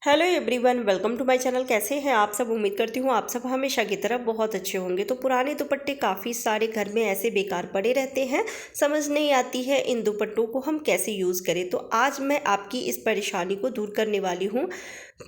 Hello everyone, welcome to my channel. कैसे हैं आप सब? उम्मीद करती हूँ आप सब हमेशा की तरह बहुत अच्छे होंगे। तो पुराने दुपट्टे काफ़ी सारे घर में ऐसे बेकार पड़े रहते हैं, समझ नहीं आती है इन दुपट्टों को हम कैसे यूज़ करें। तो आज मैं आपकी इस परेशानी को दूर करने वाली हूँ।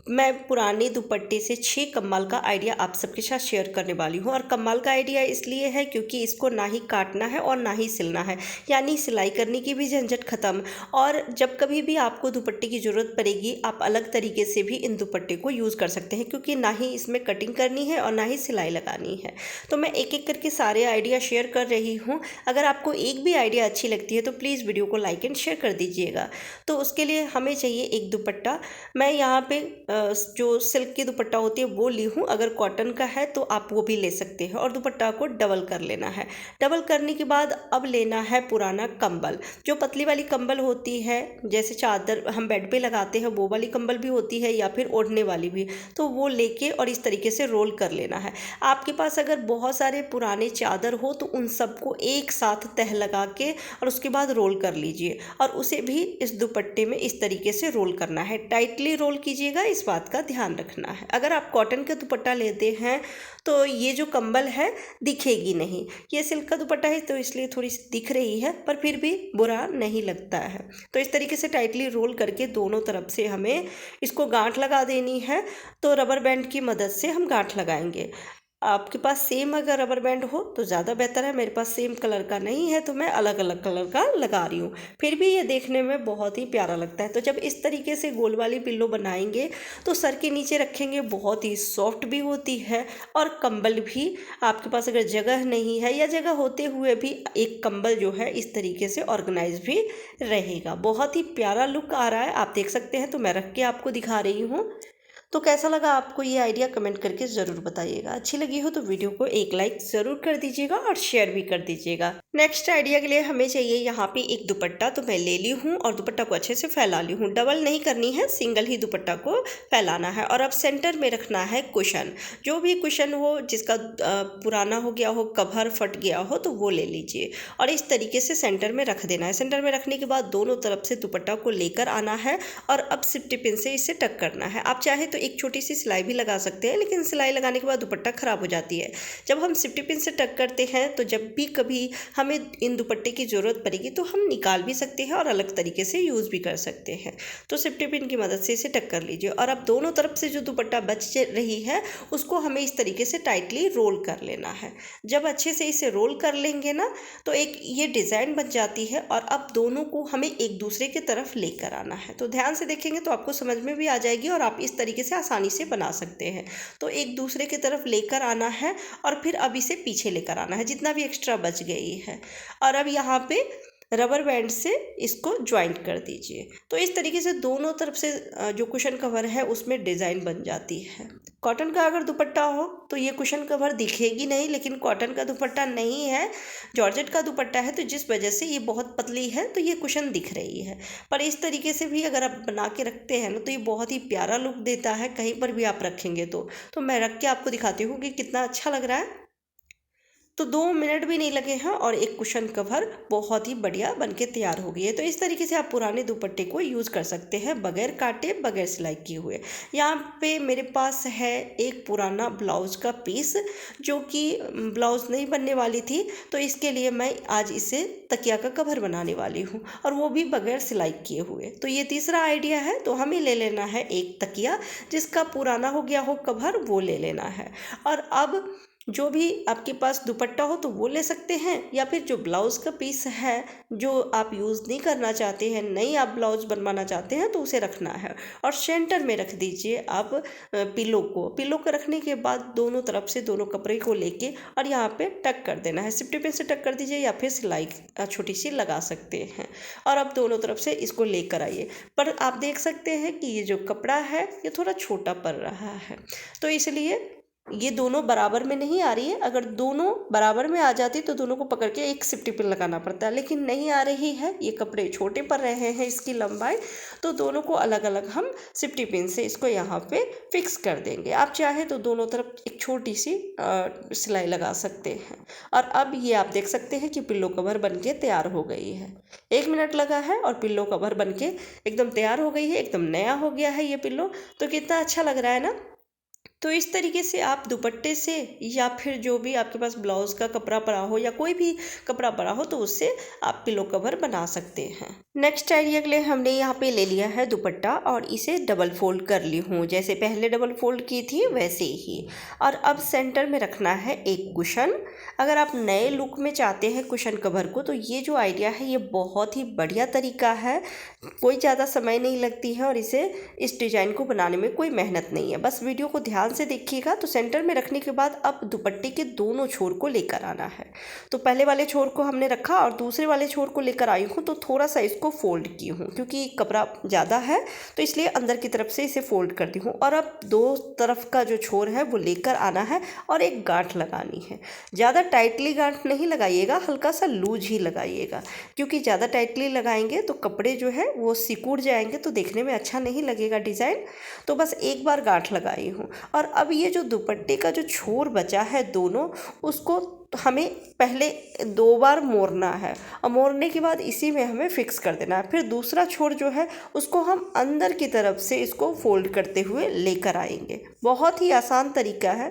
मैं पुराने दुपट्टे से 6 कमाल का आइडिया आप सबके साथ शेयर करने वाली हूँ। और कमाल का आइडिया इसलिए है क्योंकि इसको ना ही काटना है और ना ही सिलना है, यानी सिलाई करने की भी झंझट खत्म। और जब कभी भी आपको दुपट्टे की ज़रूरत पड़ेगी, आप अलग तरीके से भी इन दुपट्टे को यूज़ कर सकते हैं, क्योंकि ना ही इसमें कटिंग करनी है और ना ही सिलाई लगानी है। तो मैं एक एक करके सारे आइडिया शेयर कर रही हूँ। अगर आपको एक भी आइडिया अच्छी लगती है तो प्लीज़ वीडियो को लाइक एंड शेयर कर दीजिएगा। तो उसके लिए हमें चाहिए एक दुपट्टा। मैं यहाँ पे जो सिल्क की दुपट्टा होती है वो ली हूँ। अगर कॉटन का है तो आप वो भी ले सकते हैं। और दुपट्टा को डबल कर लेना है। डबल करने के बाद अब लेना है पुराना कंबल। जो पतली वाली कंबल होती है, जैसे चादर हम बेड पे लगाते हैं वो वाली कंबल भी होती है, या फिर ओढ़ने वाली भी, तो वो लेके और इस तरीके से रोल कर लेना है। आपके पास अगर बहुत सारे पुराने चादर हो तो उन सबको एक साथ तह लगा के और उसके बाद रोल कर लीजिए, और उसे भी इस दुपट्टे में इस तरीके से रोल करना है। टाइटली रोल कीजिएगा, इस बात का ध्यान रखना है। अगर आप कॉटन का दुपट्टा लेते हैं तो ये जो कंबल है दिखेगी नहीं। ये सिल्क का दुपट्टा है तो इसलिए थोड़ी सी दिख रही है, पर फिर भी बुरा नहीं लगता है। तो इस तरीके से टाइटली रोल करके दोनों तरफ से हमें इसको गांठ लगा देनी है। तो रबर बैंड की मदद से हम गांठ लगाएंगे। आपके पास सेम अगर रबर बैंड हो तो ज़्यादा बेहतर है। मेरे पास सेम कलर का नहीं है तो मैं अलग अलग कलर का लगा रही हूँ। फिर भी ये देखने में बहुत ही प्यारा लगता है। तो जब इस तरीके से गोल वाली पिल्लो बनाएंगे तो सर के नीचे रखेंगे, बहुत ही सॉफ्ट भी होती है। और कंबल भी, आपके पास अगर जगह नहीं है या जगह होते हुए भी एक कंबल जो है इस तरीके से ऑर्गेनाइज भी रहेगा। बहुत ही प्यारा लुक आ रहा है, आप देख सकते हैं। तो मैं रख के आपको दिखा रही हूँ। तो कैसा लगा आपको ये आइडिया, कमेंट करके ज़रूर बताइएगा। अच्छी लगी हो तो वीडियो को एक लाइक ज़रूर कर दीजिएगा और शेयर भी कर दीजिएगा। नेक्स्ट आइडिया के लिए हमें चाहिए यहाँ पे एक दुपट्टा। तो मैं ले ली हूँ और दुपट्टा को अच्छे से फैला ली हूँ। डबल नहीं करनी है, सिंगल ही दुपट्टा को फैलाना है। और अब सेंटर में रखना है कुशन। जो भी कुशन हो जिसका पुराना हो गया हो, कवर फट गया हो, तो वो ले लीजिए और इस तरीके से सेंटर में रख देना है। सेंटर में रखने के बाद दोनों तरफ से दुपट्टा को लेकर आना है और अब सिफ्टी पिन से इसे टक करना है। आप चाहे तो एक छोटी सी सिलाई भी लगा सकते हैं, लेकिन सिलाई लगाने के बाद दुपट्टा खराब हो जाती है। जब हम सिफ्टी पिन से टक करते हैं तो जब भी कभी हमें इन दुपट्टे की ज़रूरत पड़ेगी तो हम निकाल भी सकते हैं और अलग तरीके से यूज़ भी कर सकते हैं। तो सिफ्टी पिन की मदद से इसे टक कर लीजिए। और अब दोनों तरफ से जो दुपट्टा बच रही है उसको हमें इस तरीके से टाइटली रोल कर लेना है। जब अच्छे से इसे रोल कर लेंगे ना तो एक ये डिज़ाइन बन जाती है। और अब दोनों को हमें एक दूसरे की तरफ लेकर आना है। तो ध्यान से देखेंगे तो आपको समझ में भी आ जाएगी और आप इस तरीके से आसानी से बना सकते हैं। तो एक दूसरे की तरफ लेकर आना है और फिर अब इसे पीछे लेकर आना है जितना भी एक्स्ट्रा बच गई है। और अब यहाँ पे रबर बैंड से इसको ज्वाइंट कर दीजिए। तो इस तरीके से दोनों तरफ से जो कुशन कवर है उसमें डिज़ाइन बन जाती है। कॉटन का अगर दुपट्टा हो तो ये कुशन कवर दिखेगी नहीं, लेकिन कॉटन का दुपट्टा नहीं है, जॉर्जेट का दुपट्टा है, तो जिस वजह से ये बहुत पतली है तो ये कुशन दिख रही है। पर इस तरीके से भी अगर आप बना के रखते हैं ना तो ये बहुत ही प्यारा लुक देता है, कहीं पर भी आप रखेंगे तो मैं रख के आपको दिखाती हूँ कि कितना अच्छा लग रहा है। तो 2 मिनट भी नहीं लगे हैं और एक कुशन कवर बहुत ही बढ़िया बनके तैयार हो गई है। तो इस तरीके से आप पुराने दुपट्टे को यूज़ कर सकते हैं बगैर काटे, बगैर सिलाई किए हुए। यहाँ पे मेरे पास है एक पुराना ब्लाउज़ का पीस, जो कि ब्लाउज़ नहीं बनने वाली थी, तो इसके लिए मैं आज इसे तकिया का कवर बनाने वाली हूँ, और वो भी बगैर सिलाई किए हुए। तो ये तीसरा आइडिया है। तो हमें ले लेना है एक तकिया जिसका पुराना हो गया हो कवर, वो ले लेना है। और अब जो भी आपके पास दुपट्टा हो तो वो ले सकते हैं, या फिर जो ब्लाउज़ का पीस है जो आप यूज़ नहीं करना चाहते हैं, नहीं आप ब्लाउज़ बनवाना चाहते हैं, तो उसे रखना है। और सेंटर में रख दीजिए आप पिलो को रखने के बाद दोनों तरफ से दोनों कपड़े को लेके और यहाँ पे टक कर देना है। सिफ्टी पिन से टक कर दीजिए या फिर सिलाई छोटी सी लगा सकते हैं। और अब दोनों तरफ से इसको लेकर आइए। पर आप देख सकते हैं कि ये जो कपड़ा है ये थोड़ा छोटा पड़ रहा है, तो इसलिए ये दोनों बराबर में नहीं आ रही है। अगर दोनों बराबर में आ जाती तो दोनों को पकड़ के एक सिफ्टी पिन लगाना पड़ता है, लेकिन नहीं आ रही है, ये कपड़े छोटे पड़ रहे हैं इसकी लंबाई, तो दोनों को अलग अलग हम सिफ्टी पिन से इसको यहाँ पे फिक्स कर देंगे। आप चाहे तो दोनों तरफ एक छोटी सी सिलाई लगा सकते हैं। और अब ये आप देख सकते हैं कि पिल्लो कवर बन के तैयार हो गई है। 1 मिनट लगा है और पिल्लो कवर बन के एकदम तैयार हो गई है, एकदम नया हो गया है ये पिल्लो। तो कितना अच्छा लग रहा है ना। तो इस तरीके से आप दुपट्टे से या फिर जो भी आपके पास ब्लाउज़ का कपड़ा पड़ा हो या कोई भी कपड़ा पड़ा हो तो उससे आप पिलो कवर बना सकते हैं। नेक्स्ट आइडिया के लिए हमने यहाँ पे ले लिया है दुपट्टा और इसे डबल फोल्ड कर ली हूँ, जैसे पहले डबल फोल्ड की थी वैसे ही। और अब सेंटर में रखना है एक कुशन। अगर आप नए लुक में चाहते हैं कुशन कवर को तो ये जो आइडिया है ये बहुत ही बढ़िया तरीका है। कोई ज़्यादा समय नहीं लगती है और इस डिज़ाइन को बनाने में कोई मेहनत नहीं है। बस वीडियो को ध्यान से देखिएगा। तो सेंटर में रखने के बाद अब दुपट्टे के दोनों छोर को लेकर आना है। तो पहले वाले छोर को हमने रखा और दूसरे वाले छोर को लेकर आई हूँ, तो थोड़ा सा इसको फोल्ड की हूँ क्योंकि कपड़ा ज़्यादा है तो इसलिए अंदर की तरफ से इसे फोल्ड कर दी हूँ। और अब दो तरफ का जो छोर है वो लेकर आना है और एक गांठ लगानी है। ज़्यादा टाइटली गांठ नहीं लगाइएगा, हल्का सा लूज ही लगाइएगा, क्योंकि ज़्यादा टाइटली लगाएंगे तो कपड़े जो है वो सिकुड़ जाएंगे तो देखने में अच्छा नहीं लगेगा डिज़ाइन। तो बस एक बार गांठ लगाई हूँ। और अब ये जो दुपट्टे का जो छोर बचा है दोनों, उसको हमें पहले 2 बार मोड़ना है और मोड़ने के बाद इसी में हमें फिक्स कर देना है। फिर दूसरा छोर जो है उसको हम अंदर की तरफ से इसको फोल्ड करते हुए लेकर आएंगे। बहुत ही आसान तरीका है।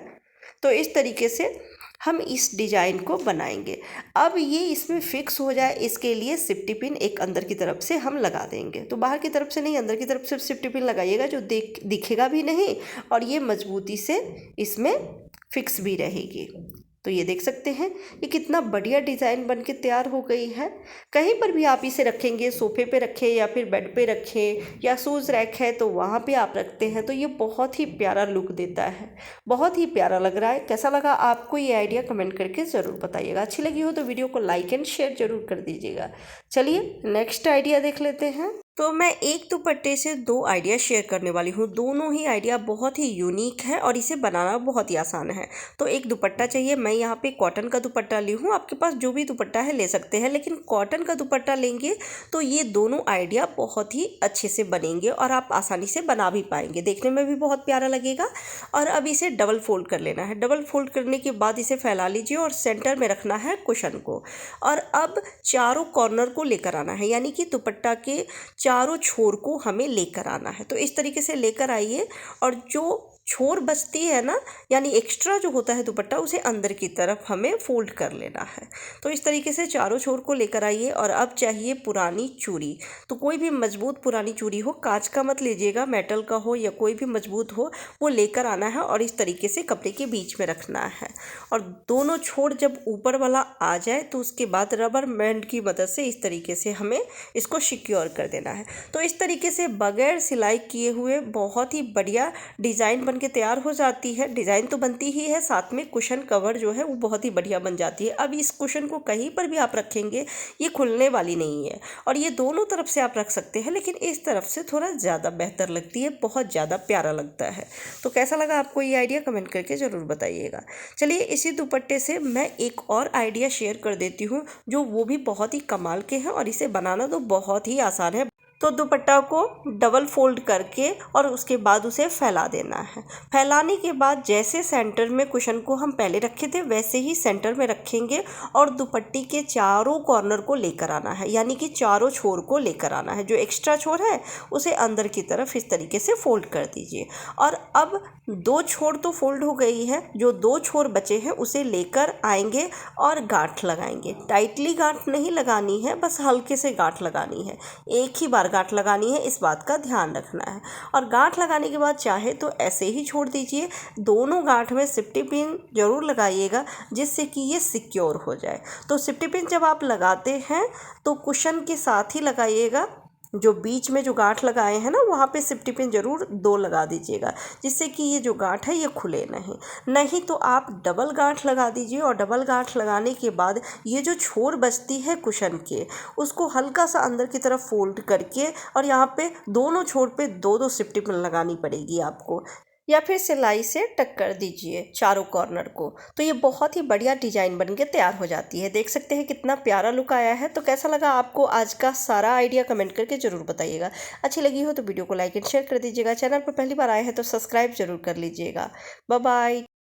तो इस तरीके से हम इस डिज़ाइन को बनाएंगे। अब ये इसमें फिक्स हो जाए इसके लिए सिफ्टी पिन एक अंदर की तरफ से हम लगा देंगे। तो बाहर की तरफ से नहीं, अंदर की तरफ से सिफ्टी पिन लगाइएगा, जो दिखेगा भी नहीं और ये मजबूती से इसमें फिक्स भी रहेगी। तो ये देख सकते हैं ये कितना बढ़िया डिज़ाइन बन के तैयार हो गई है। कहीं पर भी आप इसे रखेंगे, सोफे पे रखें या फिर बेड पे रखें या शूज़ रैक है तो वहाँ पे आप रखते हैं तो ये बहुत ही प्यारा लुक देता है। बहुत ही प्यारा लग रहा है। कैसा लगा आपको ये आइडिया कमेंट करके ज़रूर बताइएगा। अच्छी लगी हो तो वीडियो को लाइक एंड शेयर ज़रूर कर दीजिएगा। चलिए नेक्स्ट आइडिया देख लेते हैं। तो मैं एक दुपट्टे से 2 आइडिया शेयर करने वाली हूँ। दोनों ही आइडिया बहुत ही यूनिक है और इसे बनाना बहुत ही आसान है। तो एक दुपट्टा चाहिए। मैं यहाँ पे कॉटन का दुपट्टा ली हूँ। आपके पास जो भी दुपट्टा है ले सकते हैं, लेकिन कॉटन का दुपट्टा लेंगे तो ये दोनों आइडिया बहुत ही अच्छे से बनेंगे और आप आसानी से बना भी पाएंगे, देखने में भी बहुत प्यारा लगेगा। और अब इसे डबल फोल्ड कर लेना है। डबल फोल्ड करने के बाद इसे फैला लीजिए और सेंटर में रखना है कुशन को। और अब चारों कॉर्नर को लेकर आना है, यानी कि दुपट्टा के चारों छोर को हमें लेकर आना है। तो इस तरीके से लेकर आइए और जो छोर बचती है ना, यानी एक्स्ट्रा जो होता है दुपट्टा, उसे अंदर की तरफ हमें फोल्ड कर लेना है। तो इस तरीके से चारों छोर को लेकर आइए। और अब चाहिए पुरानी चूड़ी। तो कोई भी मजबूत पुरानी चूड़ी हो, कांच का मत लीजिएगा, मेटल का हो या कोई भी मजबूत हो, वो लेकर आना है और इस तरीके से कपड़े के बीच में रखना है। और दोनों छोर जब ऊपर वाला आ जाए तो उसके बाद रबर बैंड की मदद से इस तरीके से हमें इसको सिक्योर कर देना है। तो इस तरीके से बगैर सिलाई किए हुए बहुत ही बढ़िया डिज़ाइन के तैयार हो जाती है। डिज़ाइन तो बनती ही है, साथ में कुशन कवर जो है वो बहुत ही बढ़िया बन जाती है। अब इस कुशन को कहीं पर भी आप रखेंगे ये खुलने वाली नहीं है और ये दोनों तरफ से आप रख सकते हैं, लेकिन इस तरफ से थोड़ा ज़्यादा बेहतर लगती है, बहुत ज़्यादा प्यारा लगता है। तो कैसा लगा आपको ये आइडिया कमेंट करके ज़रूर बताइएगा। चलिए इसी दुपट्टे से मैं एक और आइडिया शेयर कर देती हूँ, जो वो भी बहुत ही कमाल के हैं और इसे बनाना तो बहुत ही आसान है। तो दुपट्टा को डबल फोल्ड करके और उसके बाद उसे फैला देना है। फैलाने के बाद जैसे सेंटर में कुशन को हम पहले रखे थे वैसे ही सेंटर में रखेंगे और दुपट्टी के चारों कॉर्नर को लेकर आना है, यानी कि चारों छोर को लेकर आना है। जो एक्स्ट्रा छोर है उसे अंदर की तरफ इस तरीके से फोल्ड कर दीजिए। और अब 2 छोर तो फोल्ड हो गई है, जो 2 छोर बचे हैं उसे लेकर आएंगे और गांठ लगाएंगे। टाइटली गांठ नहीं लगानी है, बस हल्के से गांठ लगानी है। एक ही बार गांठ लगानी है, इस बात का ध्यान रखना है। और गांठ लगाने के बाद चाहे तो ऐसे ही छोड़ दीजिए। दोनों गांठ में सिफ्टी पिन जरूर लगाइएगा जिससे कि ये सिक्योर हो जाए। तो सिफ्टी पिन जब आप लगाते हैं तो कुशन के साथ ही लगाइएगा। जो बीच में जो गांठ लगाए हैं ना वहाँ पे सिफ्टी पिन जरूर 2 लगा दीजिएगा, जिससे कि ये जो गांठ है ये खुले नहीं तो आप डबल गांठ लगा दीजिए। और डबल गांठ लगाने के बाद ये जो छोर बचती है कुशन के, उसको हल्का सा अंदर की तरफ फोल्ड करके और यहाँ पे दोनों छोर पे 2-2 सिफ्टी पिन लगानी पड़ेगी आपको। या फिर सिलाई से टक्कर दीजिए चारों कॉर्नर को, तो ये बहुत ही बढ़िया डिजाइन बन के तैयार हो जाती है। देख सकते हैं कितना प्यारा लुक आया है। तो कैसा लगा आपको आज का सारा आइडिया, कमेंट करके जरूर बताइएगा। अच्छी लगी हो तो वीडियो को लाइक एंड शेयर कर दीजिएगा। चैनल पर पहली बार आए हैं तो सब्सक्राइब जरूर कर लीजिएगा। Bye bye.